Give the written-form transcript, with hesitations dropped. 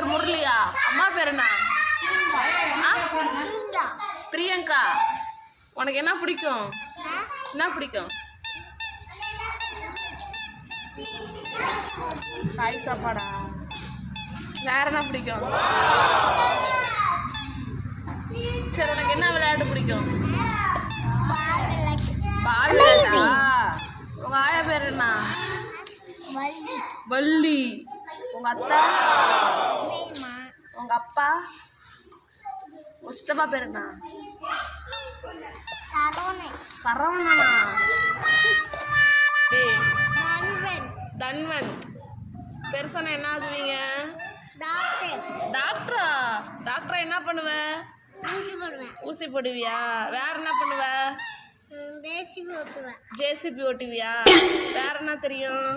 முரளியா? அம்மா பேர் என்ன? பிரியங்கா. உனக்கு என்ன பிடிக்கும்? என்ன பிடிக்கும்? காய் சாப்பாடா? வேற என்ன பிடிக்கும்? சரி, உனக்கு என்ன விளையாட்டு பிடிக்கும்? பால் விளையாட்டா? உங்க ஆயா பேர் என்ன? வள்ளி. உங்க அத்தா? உங்க அப்பா? உங்க சித்தப்பா பேர் என்ன? சரவணனா? தன்வந்த். பெருசான என்ன ஆகுவீங்க? டாக்டரா? டாக்டரா என்ன பண்ணுவ? ஊசி போடுவியா? வேற என்ன பண்ணுவ? ஜேசிபி ஓட்டுவியா? வேற என்ன தெரியும்?